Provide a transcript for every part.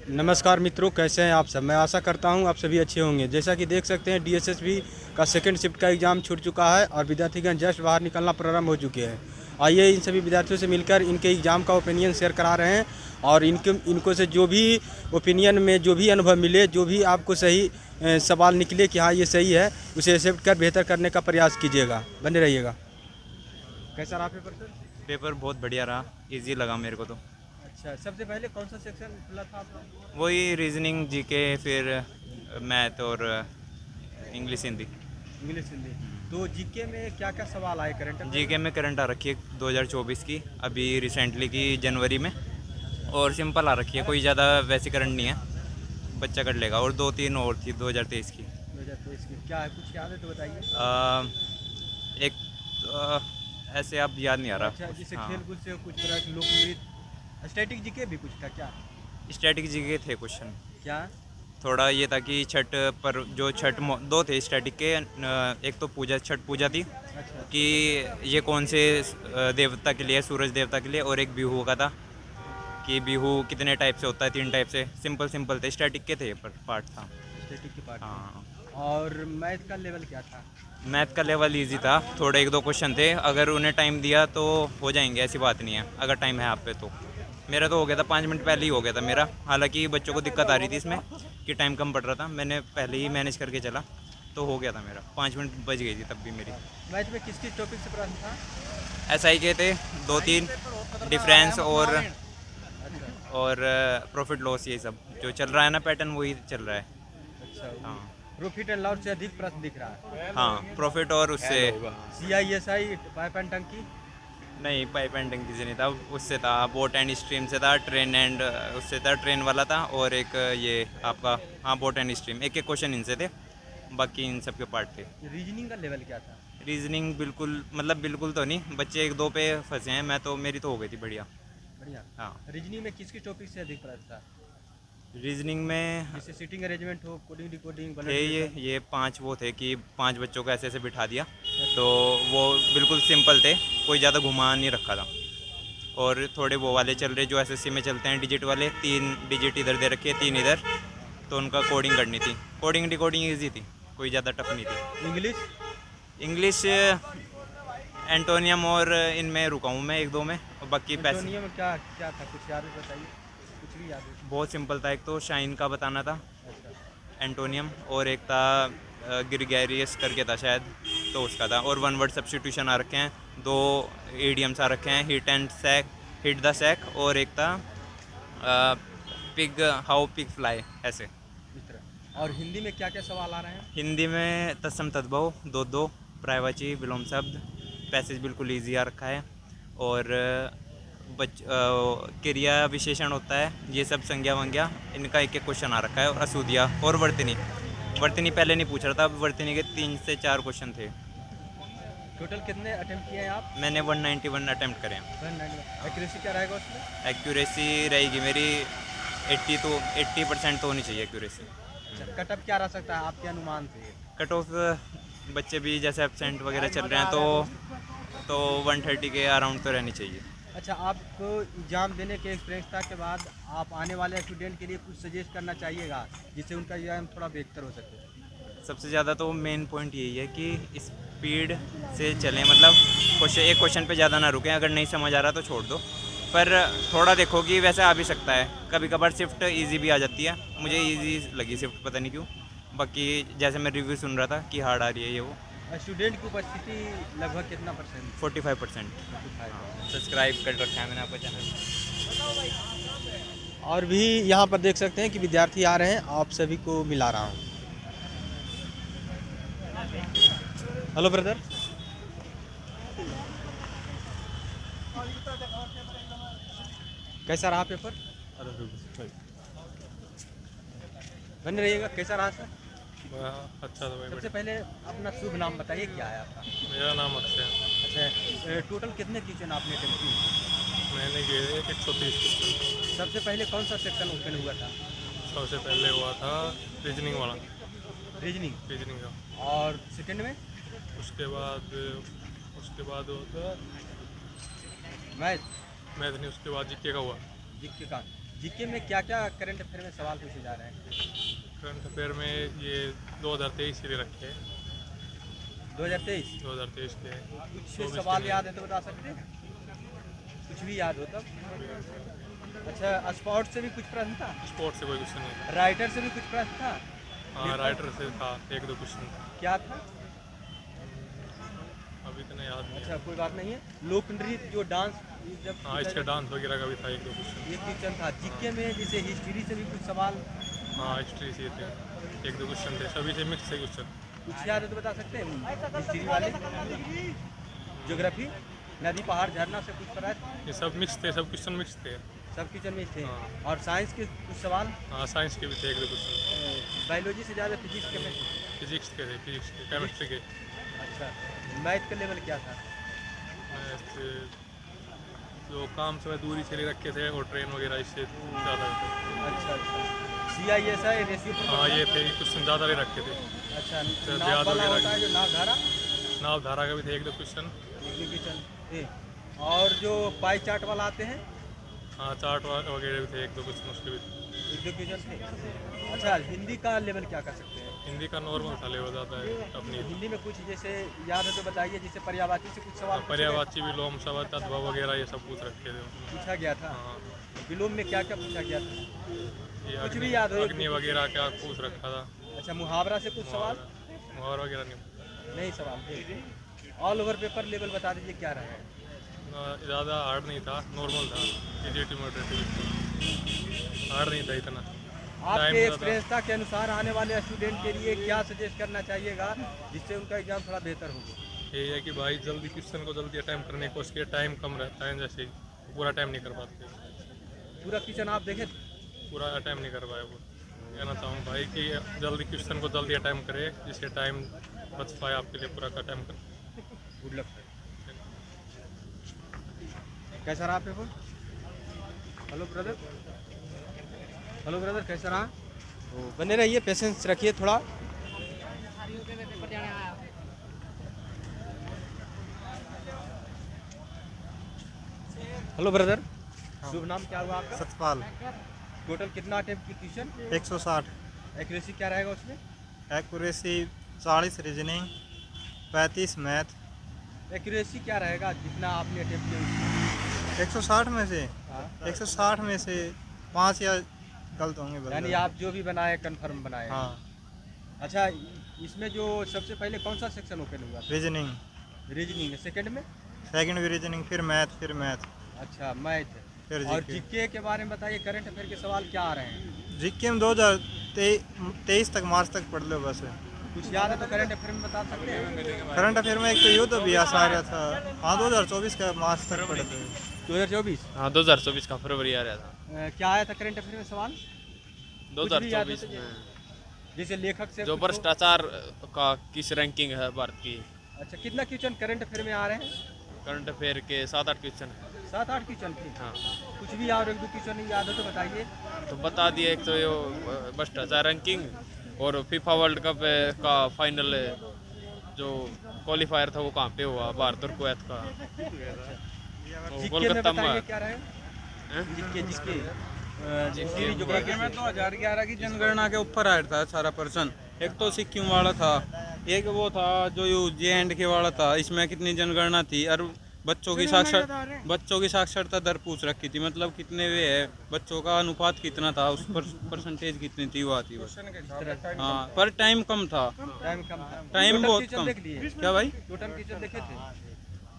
नमस्कार मित्रों, कैसे हैं आप सब। मैं आशा करता हूं आप सभी अच्छे होंगे। जैसा कि देख सकते हैं डीएसएसबी का सेकंड शिफ्ट का एग्ज़ाम छूट चुका है और विद्यार्थीगण जस्ट बाहर निकलना प्रारंभ हो चुके हैं। आइए इन सभी विद्यार्थियों से मिलकर इनके एग्ज़ाम का ओपिनियन शेयर करा रहे हैं और इनको से जो भी ओपिनियन में जो भी अनुभव मिले, जो भी आपको सही सवाल निकले कि हाँ ये सही है, उसे एक्सेप्ट कर बेहतर करने का प्रयास कीजिएगा। बने रहिएगा। कैसा रहा पेपर सर? पेपर बहुत बढ़िया रहा, इजी लगा मेरे को तो। अच्छा, सबसे पहले कौन सा सेक्शन खुला था आपका? वही रीजनिंग, जीके, फिर मैथ और इंग्लिश, हिंदी। इंग्लिश हिंदी। तो जीके में क्या क्या सवाल आए करंट अफेयर जीके में करंट आ रखी है 2024 की, अभी रिसेंटली की जनवरी में, और सिंपल आ रखी है, कोई ज़्यादा वैसी करंट नहीं है, बच्चा कर लेगा। और 2-3 और थी 2023 की। 2023 की क्या है, कुछ याद है तो बताइए। एक ऐसे आप याद नहीं आ रहा अच्छा, कुछ। जैसे हाँ, खेल कूद से कुछ तरह के लोक नृत्य, स्टैटिक जीके भी कुछ था क्या? स्टैटिक जीके थे क्वेश्चन। क्या? थोड़ा ये था कि छठ पर जो दो थे स्टैटिक के, एक तो पूजा, छठ पूजा थी अच्छा कि ये कौन से देवता के लिए, सूरज देवता के लिए, और एक बिहू का था कि बिहू कितने टाइप से होता है, 3 टाइप से। सिंपल सिंपल थे, स्टैटिक के थे, पर पार्ट था। स्टैटिक के पार्ट हाँ। में। और मैथ का लेवल क्या था? मैथ का लेवल इजी था, थोड़े 1-2 क्वेश्चन थे, अगर उन्हें टाइम दिया तो हो जाएंगे, ऐसी बात नहीं है, अगर टाइम है आप पे तो। मेरा तो हो गया था, 5 मिनट पहले ही हो गया था मेरा। हालांकि बच्चों को दिक्कत आ रही थी इसमें कि टाइम कम पड़ रहा था, मैंने पहले ही मैनेज करके चला तो हो गया था मेरा। 5 मिनट बच गई थी तब भी मेरी। मैथ में किस किस टॉपिक से प्रश्न था? SI के थे 2-3, डिफरेंस अच्छा और प्रॉफिट लॉस, ये सब जो चल रहा है ना पैटर्न, वही चल रहा है। अच्छा। हाँ। प्रॉफिट एंड लॉस से अधिक प्रश्न दिख रहा है। हाँ, प्रॉफिट और उससे। CISI पाइप एंड टंकी। नहीं, पाइप एंड टंकी से नहीं था, उससे था बोट एंड स्ट्रीम से था, ट्रेन एंड उससे था, ट्रेन वाला था, और एक ये आपका, हाँ, बोट एंड स्ट्रीम। एक एक क्वेश्चन इनसे थे, बाकी इन सब के पार्ट थे। रीजनिंग का लेवल क्या था? रीजनिंग बिल्कुल, मतलब बिल्कुल तो नहीं, बच्चे 1-2 पे फंसे हैं, मैं तो, मेरी तो हो गई थी बढ़िया। बढ़िया। हाँ। रीजनिंग में किस किस टॉपिक से अधिक प्रश्न था? रीजनिंग में जैसे सीटिंग अरेंजमेंट हो, कोडिंग डिकोडिंग, थे बलट रिलेशन। ये 5 वो थे कि 5 बच्चों को ऐसे ऐसे बिठा दिया, तो वो बिल्कुल सिंपल थे, कोई ज़्यादा घुमा नहीं रखा था। और थोड़े वो वाले चल रहे जो एसएससी में चलते हैं, डिजिट वाले, 3 डिजिट इधर दे रखे, 3 इधर, तो उनका कोडिंग करनी थी। कोडिंग डिकोडिंग ईजी थी, कोई ज़्यादा टफ नहीं थी। इंग्लिश। इंग्लिश एंटोनियम और इनमें रुका हूँ मैं 1-2 में, और बाकी पैसे। एंटोनियो में क्या क्या था, कुछ याद है बताइए, कुछ भी याद है। बहुत सिंपल था, एक तो शाइन का बताना था अच्छा। एंटोनियम, और एक था ग्रिगेरियस करके था शायद, तो उसका था। और 1 वर्ड सब्स्टिट्यूशन आ रखे हैं, 2 ईडियम्स आ रखे हैं, hit and sack, hit the sack, और एक था पिग, हाउ पिग फ्लाई, ऐसे। इस तरह। और हिंदी में क्या क्या सवाल आ रहे हैं? हिंदी में तत्सम तद्भव, दो दो, पर्यायवाची, विलोम शब्द, पैसेज बिल्कुल ईजी आ रखा है, और क्रिया विशेषण होता है, ये सब संज्ञा वंज्ञा, इनका एक एक क्वेश्चन आ रखा है, और असूदिया और वर्तनी। वर्तनी पहले नहीं पूछ रहा था, अब वर्तनी के 3 से 4 क्वेश्चन थे। टोटल कितने अटेम्प्ट किए हैं आप? मैंने 191 अटैम्प्ट करे हैं। 191। एक्यूरेसी क्या रहेगा उसमें? एक्यूरेसी रहेगी मेरी 80% तो होनी चाहिए एक्यूरेसी। अच्छा, कटअप क्या रह सकता है आपके अनुमान से? कट ऑफ, बच्चे भी जैसे एबसेंट वगैरह चल रहे हैं, तो 130 के अराउंड तो रहनी चाहिए। अच्छा, आपको एग्ज़ाम देने के एक्सपीरियंसता के बाद आप आने वाले स्टूडेंट के लिए कुछ सजेस्ट करना चाहिएगा जिससे उनका एग्ज़ाम थोड़ा बेहतर हो सके? सबसे ज़्यादा तो मेन पॉइंट यही है कि स्पीड से चलें, मतलब एक क्वेश्चन पे ज़्यादा ना रुकें, अगर नहीं समझ आ रहा तो छोड़ दो, पर थोड़ा देखो कि वैसे आ भी सकता है, कभी कभार शिफ्ट इजी भी आ जाती है, मुझे इजी लगी शिफ्ट, पता नहीं क्यों। बाकी जैसे मैं रिव्यू सुन रहा था कि हार्ड आ रही है ये वो। स्टूडेंट की उपस्थिति लगभग कितना परसेंट? 45%। 45। सब्सक्राइब कर रखा है मैंने आपका चैनल। और भी यहाँ पर देख सकते हैं कि विद्यार्थी आ रहे हैं, आप सभी को मिला रहा हूँ। Hello brother. कैसा रहा पेपर? बने रहिएगा। कैसा रहा सर? अच्छा था भाई, सबसे बढ़िया। पहले अपना शुभ नाम बताइए, क्या है आपका? मेरा नाम अक्षय है। अच्छा, टोटल कितने क्वेश्चन आपने अटेम्प्ट किए? मैंने किए 130 क्वेश्चन। सबसे पहले कौन सा सेक्शन ओपन हुआ था? सबसे पहले हुआ था रीजनिंग वाला, रीजनिंग। रीजनिंग का। और सेकंड में? उसके बाद हुआ था मैथ। मैथ नहीं, उसके बाद जीके का हुआ। जीके का। जीके में क्या क्या करंट अफेयर में सवाल पूछे जा रहे हैं? करंट अफेयर में ये 2023 के लिए रखे हैं। 2023 2023 के कुछ सवाल याद है तो बता सकते हैं? कुछ भी याद हो तब? अच्छा, स्पोर्ट्स से भी कुछ प्रश्न था? स्पोर्ट्स से कोई क्वेश्चन नहीं था। राइटर से भी कुछ प्रश्न था? हाँ, राइटर से था, एक दो क्वेश्चन था। क्या था? अभी तो नहीं याद नहीं। अच्छा, कोई बात नहीं है। लोक नृत्य जो डांस जब हाँ, इसका डांस वगैरह का भी था, एक दो क्वेश्चन। ये क्वेश्चन था। जीके में जैसे हिस्ट्री से भी कुछ सवाल हाँ, हिस्ट्री से थे, एक दो क्वेश्चन थे, सभी से मिक्स थे क्वेश्चन। कुछ याद है तो बता सकते हैं? हिस्ट्री वाले, ज्योग्राफी, नदी पहाड़ झरना से कुछ प्रश्न? ये सब मिक्स थे, सब क्वेश्चन मिक्स थे। सब क्वेश्चन में थे। हाँ। और साइंस के कुछ सवाल? हाँ, साइंस के भी थे, एक दो क्वेश्चन। बायोलॉजी से ज़्यादा फिजिक्स केमिस्ट्री? फिजिक्स के थे, फिजिक्स के, केमिस्ट्री के। अच्छा, मैथ का लेवल क्या था? मैथ जो काम समय दूरी से ले रखे थे और ट्रेन वगैरह इससे ज़्यादा थे। अच्छा CISI रेशियो? हाँ, ये थे, क्वेश्चन ज़्यादा ले रखे थे। अच्छा, ब्याज नाव वाला वगैरह होता है जो नाव धारा? नाव धारा का भी थे, एक दो क्वेश्चन। क्वेश्चन थे। और जो पाई चार्ट वाला आते हैं? हाँ, चार्ट वगैरह भी थे, एक दो क्वेश्चन उसके भी थे। एक दो क्वेश्चन थे। अच्छा, हिंदी का लेवल क्या कर सकते हैं? हिंदी का नॉर्मल था, लेवल ज़्यादा है अपनी। हिंदी में कुछ जैसे याद है तो बताइए, जैसे पर्यायवाची से कुछ सवाल पर्यायवाची, विलोम, शब्द, अथवा वगैरह ये सब पूछ रखे थे उसमें। पूछा गया था। हाँ, विलोम में क्या क्या पूछा गया था? ये कुछ भी याद हो? अग्नि वगैरह क्या पूछ रखा था। अच्छा, मुहावरा से कुछ सवाल? मुहावरा वगैरह नहीं। नहीं सवाल थे। ऑल ओवर पेपर लेवल बता दीजिए क्या रहा है? ज़्यादा हार्ड नहीं था, नॉर्मल था, इजी मॉडरेट, हार्ड नहीं था इतना। आपके एक्सपीरियंस के अनुसार आने वाले स्टूडेंट के लिए क्या सजेस्ट करना चाहिएगा जिससे उनका एग्जाम थोड़ा बेहतर हो? यही है कि भाई जल्दी क्वेश्चन को जल्दी अटैम्प्ट करने की कोशिश किया, टाइम कम रहता है, जैसे पूरा टाइम नहीं कर पाते। पूरा क्वेश्चन आप देखें? पूरा अटैम्प्ट नहीं कर पाए। वो कहना चाहूँ भाई कि जल्दी क्वेश्चन को जल्दी अटैम्प्ट करे, जिससे टाइम बच पाए आपके लिए, पूरा का अटैम्प्ट कर। Good luck. कैसा रहा paper? Hello brother, hello brother, कैसा रहा? तो बने रहिए, पेशेंस रखिए थोड़ा। हेलो ब्रदर, शुभ नाम क्या हुआ आपका? सतपाल। टोटल कितना अटेम्प्ट की ट्यूशन? 160। एक्यूरेसी क्या रहेगा उसमें? Accuracy 40 reasoning, 35 math. एक्यूरेसी क्या रहेगा जितना आपने अटेम्प्ट किया उसमें? 160 में से हाँ? 160 में से 5 या गलत होंगे बस। यानी आप जो भी बनाए कंफर्म बनाए? हाँ, अच्छा, इसमें जो सबसे पहले कौन सा सेक्शन ओपन हुआ? रीजनिंग। रीजनिंग। सेकंड में? सेकंड भी रीजनिंग, फिर मैथ, फिर मैथ, अच्छा, मैथ। फिर और जीके। जीके के बारे में बताइए, करंट अफेयर के सवाल क्या आ रहे हैं? जीके में 2023 तक, मार्च तक पढ़ लो बस। कुछ याद है तो करंट अफेयर में बता सकते हैं? करंट अफेयर में एक तो युद्ध भी आ रहा था। हाँ, 2024 का मार्च तक पढ़े थे। 2024? हाँ, 2024 का फरवरी आ रहा था। क्या आया था करंट अफेयर में सवाल? कुछ भी याद है 2024 तो में जैसे लेखक से जो कुछ हो? भ्रष्टाचार का किस रैंकिंग है भारत की। अच्छा, कितना क्वेश्चन करंट अफेयर में आ रहे हैं? करंट अफेयर के 7-8 क्वेश्चन है। 7-8 क्वेश्चन थे। हाँ, कुछ भी याद, एक दो क्वेश्चन नहीं याद है तो बताइए। तो बता दिए। एक तो ये भ्रष्टाचार रैंकिंग और फीफा वर्ल्ड कप का फाइनल जो क्वालिफायर था वो कहाँ पे हुआ, भारत और कुवैत का। वो जीके में कोलकाता बताइए में। क्या रहे? हैं? जीके जीके में 2011 की जनगणना के ऊपर आया था सारा पर्सन। एक तो सिक्किम वाला था, एक वो था जो JNK वाला था। इसमें कितनी जनगणना थी और बच्चों की साक्षरता दर पूछ रखी थी, मतलब कितने वे है, बच्चों का अनुपात कितना था, उस पर परसेंटेज कितनी थी वो आती बस। हाँ, पर टाइम कम था। टाइम कम था। टाइम टोटल बहुत क्वेश्चन कम। देख लिए? क्या भाई? टोटल क्वेश्चन देखे थे?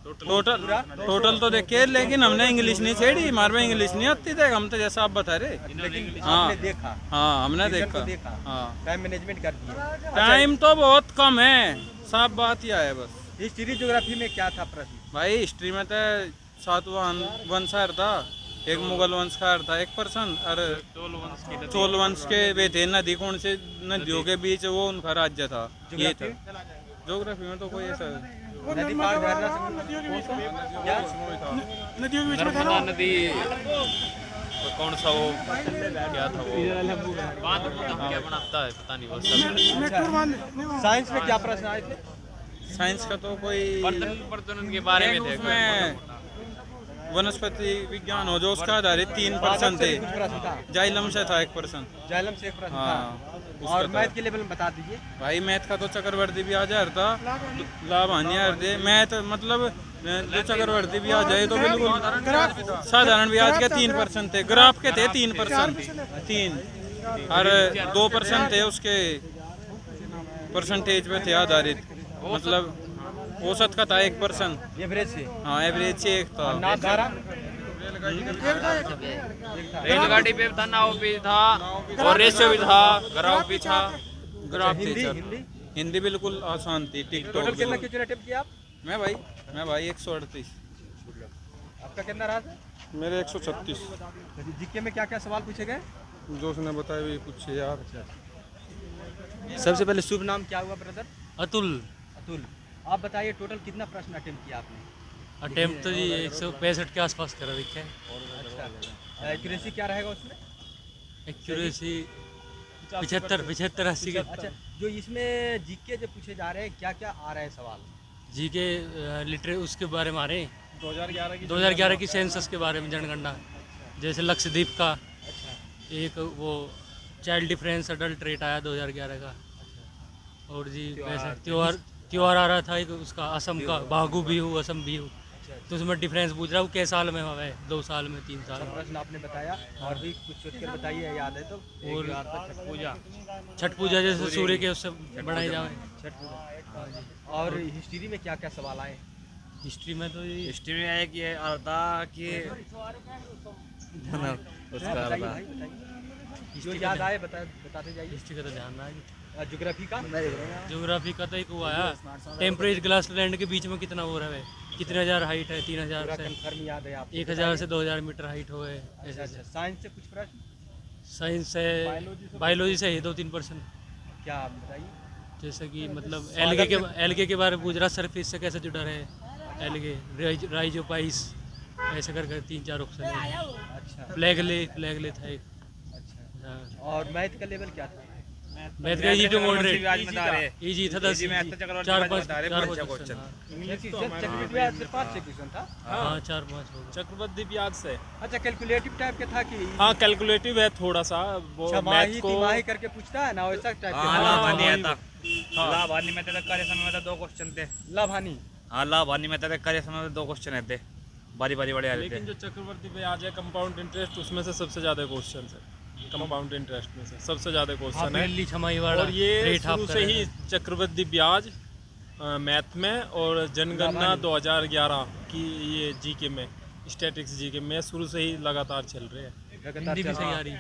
टोटल तो देखे, लेकिन हमने इंग्लिश नहीं छेड़ी, हमारे में इंग्लिश नहीं आती थी, हम तो जैसा आप बता रहे। लेकिन हाँ। आपने देखा? हाँ, हमने क्वेश्चन को देखा। देखा। हाँ, टाइम मैनेजमेंट कर दिया। टाइम तो बहुत कम है, साफ बात यह है बस। हिस्ट्री ज्योग्राफी में क्या था प्रश्न? भाई हिस्ट्री में तो सातवाहन वंशहर था, एक मुगल वंशकार था, एक पर्सन, और चोल वंश के वे थे। नदी कौन से नदियों के बीच वो उनका राज्य था, ये था। ज्योग्राफी में तो कोई ऐसा नदी पार झरना से कौन सा? क्या? नर्मदा नदी कौन सा वो क्या था वो बांध क्या बनाता है पता नहीं वो सब। साइंस में क्या प्रश्न आए थे? साइंस का तो कोई प्रजनन के बारे में थे। उसमें वनस्पति विज्ञान हो जो उसका आधारित 3% से भी कुछ थे। प्रश्न था, जाइलम से था 1%। जाइलम से एक प्रश्न हाँ, था। उसका और था। मैथ के लेवल में बता दीजिए। भाई मैथ का तो चक्रवर्ती ब्याज हर था, लाभान्य हर थे। मैथ मतलब जो चक्रवर्ती ब्याज है तो बिल्कुल साधारण ब्याज के 3% थे, ग्राफ के थे 3%, 3 और 2% थे उसके परसेंटेज पे थे आधारित, मतलब औसत का था 1%। एवरेज से हाँ, एवरेज से 1 था। नाप धारा रेलगाड़ी पे था, नाव भी था और रेशो भी था, ग्राफ भी था। ग्राफ थे हिंदी सर। हिंदी हिंदी बिल्कुल आसान थी, टिकटॉक टोटल कितना बिल्कुल। क्वेश्चन अटेम्प्ट किया आप? मैं भाई 138। आपका कितना रहा था? मेरे 136। जीके में क्या क्या सवाल पूछे गए? जो उसने बताया वही पूछे यार। सबसे पहले शुभ नाम क्या हुआ ब्रदर? अतुल। अतुल। आप बताइए टोटल कितना प्रश्न अटेम्प्ट किया आपने? अटेम्प्ट तो जी 165 के आसपास करा दिखे। अच्छा, एक्यूरेसी क्या रहेगा उसमें? एक्यूरेसी 75-80 के। अच्छा, जो इसमें जीके जो पूछे जा रहे हैं क्या क्या आ रहे हैं सवाल? जी के लिटरे उसके बारे में आ रहे हैं 2011 की सेंसस के बारे में जनगणना, जैसे लक्षद्वीप का एक वो चाइल्ड डिफरेंस अडल्ट रेट आया 2011 का। और जी वैसे त्योहार आ रहा था एक उसका असम का, बागु बिहू, असम बिहू, तो उसमें डिफरेंस पूछ रहा हूँ कै साल में हुआ है, 2 साल में, 3 साल में। प्रश्न आपने बताया और भी कुछ सोच कर बताइए, याद है तो। और छठ पूजा जैसे सूर्य के उससे बढ़ाई जाए। छठ पूजा। और हिस्ट्री में क्या क्या सवाल आए? हिस्ट्री में तो ये हिस्ट्री में है कि अर्धा कि बताइए भाई, बताइए। जो याद आए बताते जाइए। हिस्ट्री का तो ध्यान रहा है। ज्योग्राफी का? ज्योग्राफी का तो एक वो आया, टेम्परेचर ग्लास लैंड के बीच में कितना वो रहा है, कितने हजार हाइट है, 3000 से कंफर्म याद है आप? 1000 से 2000 मीटर हाइट हो गए। अच्छा अच्छा। साइंस से कुछ प्रश्न? साइंस से, बायोलॉजी से ही 2-3%। क्या आप बताइए। जैसे कि मतलब एलगे के बारे में पूछ रहा, सरफेस से कैसे जुड़ा रहे एलगे, राइजोपाइस, ऐसे करके 3-4 ऑप्शन है। अच्छा फ्लैगले था एक। अच्छा। हाँ। और मैथ का लेवल क्या था? मैथ का इजी टू मॉडरेट, इजी था 10 4-5 क्वेश्चन। चक्रवृद्धि ब्याज से 5-6 क्वेश्चन था। हाँ 4-5 हो गए। चक्रवृद्धि ब्याज से। अच्छा, कैलकुलेटिव टाइप के था कि? हाँ, कैलकुलेटिव है थोड़ा सा वो मैथ को। तिमाही करके पूछता है ना, वैसा टाइप हाँ, के? लाभान्य हाँ, था। हाँ। लाभान्य में तो कार्य समय में तो 2 क्वेश्चन थे। लाभानी। हाँ, लाभान्य में तो कार्य समय में 2 क्वेश्चन थे, बारी बारी बड़े आ रहे लेकिन थे। जो चक्रवृद्धि ब्याज है, कंपाउंड इंटरेस्ट, उसमें से सबसे ज्यादा क्वेश्चन है। कंपाउंड इंटरेस्ट में से सबसे ज्यादा क्वेश्चन है। छमाही वाला और ये रेट आप शुरू कर से रहे ही हैं। चक्रवृद्धि ब्याज मैथ में और जनगणना 2011 की ये जीके में, स्टैटिक्स जीके में शुरू से ही लगातार चल रहे हैं। हिंदी भी सही आ रही है।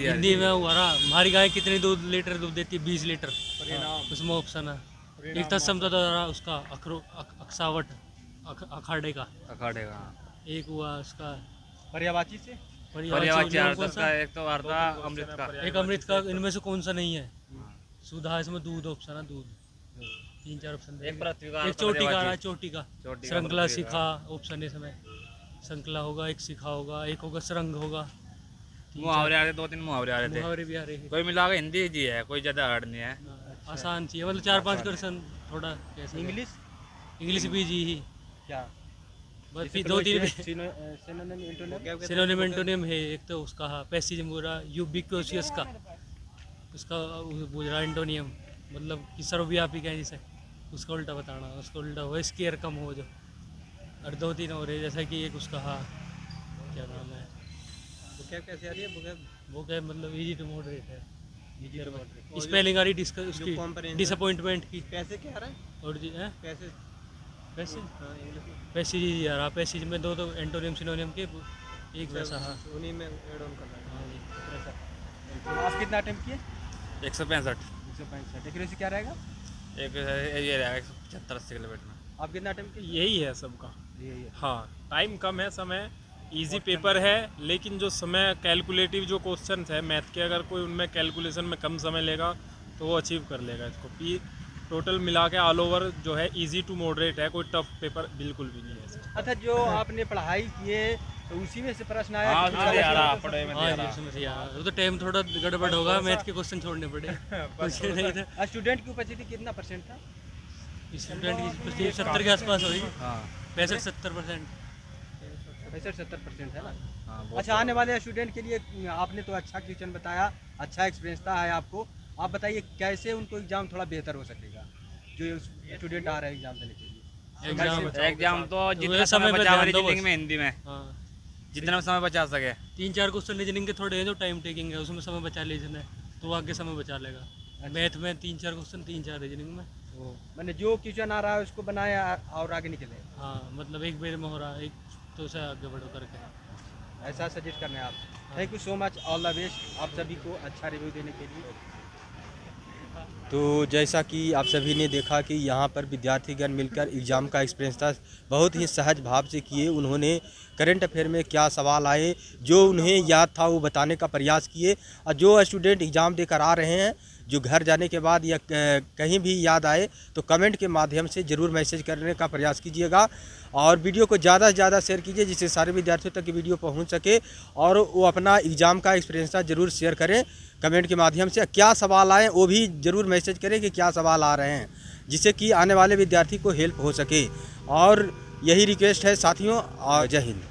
हिंदी में हुआ रहा, हमारी गाय कितनी लीटर दूध देती है? 20 लीटर। उसमें ऑप्शन है, एक तत्सम तो रहा उसका अक्सावट अखाड़े का, एक हुआ उसका पर्यावाची से? पर्यावाची कौन सा? एक तो अर्धा अमृत का, एक अमृत का, इनमें से कौन सा नहीं है? सुधा, इसमें दूध ऑप्शन है, दूध 3-4 ऑप्शन। एक पृथ्वी का, एक चोटी का रहा, चोटी का चोटी का, श्रृंखला पृथ्वी का। शिखा ऑप्शन है इसमें। श्रृंखला होगा, एक शिखा होगा, एक होगा श्रृंग होगा। मुहावरे आ रहे, 2-3 मुहावरे आ रहे थे। मुहावरे भी आ रहे हैं। कोई मिला के हिंदी जी है, कोई ज्यादा हार्ड नहीं है। आसान चाहिए, मतलब 4-5 क्वेश्चन थोड़ा कैसे। इंग्लिश भी जी ही क्या? बस फिर 2-3 सिनोनिम सिनोनिम एंटोनिम है। एक तो उसका पैसेज पूरा यूबिक्वियस का, उसका पूरा एंटोनियम मतलब कि सर्वव्यापी है, जिसे उसका उल्टा बताना, उसका उल्टा हो स्केयर कम हो जो। और 2-3 और है, जैसा कि एक उसका क्या नाम है, कैसे आ रही है? वो क्या मतलब इजी टू मॉडरेट है। स्पेलिंग आ रही डिस्कस उसकी, डिसअपॉइंटमेंट की। पैसे क्या आ रहा है? और जी है पैसे पैसेज ही आ रहा, पैसेज में 2 तो एंटोनियम सिनोनियम के एक वैसा। हाँ उन्हीं में ऐड ऑन करना है। आप कितना अटेम्प्ट किए? 165। 165। एक्यूरेसी क्या रहेगा? एक ये रहेगा 175-80 किलोमीटर में। आप कितना अटेम्प्ट किए? यही है सबका। यही है। हाँ, टाइम कम है, समय इजी पेपर है, लेकिन जो समय कैलकुलेटिव जो क्वेश्चन है मैथ के, अगर कोई उनमें कैलकुलेशन में कम समय लेगा तो वो अचीव कर लेगा इसको। पी टोटल मिला के ऑल ओवर जो है इजी टू मॉडरेट है, कोई टफ पेपर बिल्कुल भी नहीं है इसका। अच्छा, जो आपने पढ़ाई किए तो उसी में से प्रश्न आया? हाँ, कि उसमें से आ रहा, पढ़ाई में से आ हाँ रहा। जी, समझ गया। वो तो टाइम थोड़ा गड़बड़ होगा, मैथ के क्वेश्चन छोड़ने पड़े कुछ नहीं था। स्टूडेंट की उपस्थिति कितना परसेंट था? स्टूडेंट की 70 के आसपास हुई। हाँ, 65-70%। 65-70% है ना। अच्छा, आने वाले स्टूडेंट के लिए आपने तो अच्छा क्वेश्चन बताया, अच्छा एक्सपीरियंस था है आपको। आप बताइए कैसे उनको एग्ज़ाम थोड़ा बेहतर हो सकेगा, जो स्टूडेंट आ रहे हैं एग्ज़ाम देने के लिए। एग्जाम तो जितना समय बचा रीजनिंग में, हिंदी में जितना समय बचा सके। 3-4 क्वेश्चन रीजनिंग के थोड़े हैं जो टाइम टेकिंग है, उसमें समय बचा लीजिए तो आगे समय बचा लेगा। मैथ में 3-4 क्वेश्चन, 3-4 रीजनिंग में। मैंने जो क्वेश्चन आ रहा है उसको बनाया और आगे निकले। हाँ, मतलब एक बेर में हो रहा है, एक तो से आगे बढ़ो करके ऐसा सजेस्ट करना है आप। Thank you so much, all the best आप सभी को अच्छा रिव्यू देने के लिए। तो जैसा कि आप सभी ने देखा कि यहाँ पर विद्यार्थीगण मिलकर एग्ज़ाम का एक्सपीरियंस था बहुत ही सहज भाव से किए। उन्होंने करंट अफेयर में क्या सवाल आए जो उन्हें याद था वो बताने का प्रयास किए, और जो स्टूडेंट एग्ज़ाम देकर आ रहे हैं जो घर जाने के बाद या कहीं भी याद आए तो कमेंट के माध्यम से ज़रूर मैसेज करने का प्रयास कीजिएगा, और वीडियो को ज़्यादा से ज़्यादा शेयर कीजिए जिससे सारे विद्यार्थियों तक वीडियो पहुंच सके, और वो अपना एग्ज़ाम का एक्सपीरियंस ज़रूर शेयर करें कमेंट के माध्यम से। क्या सवाल आए वो भी ज़रूर मैसेज करें कि क्या सवाल आ रहे हैं, जिससे कि आने वाले विद्यार्थी को हेल्प हो सके। और यही रिक्वेस्ट है साथियों, और जय हिंद।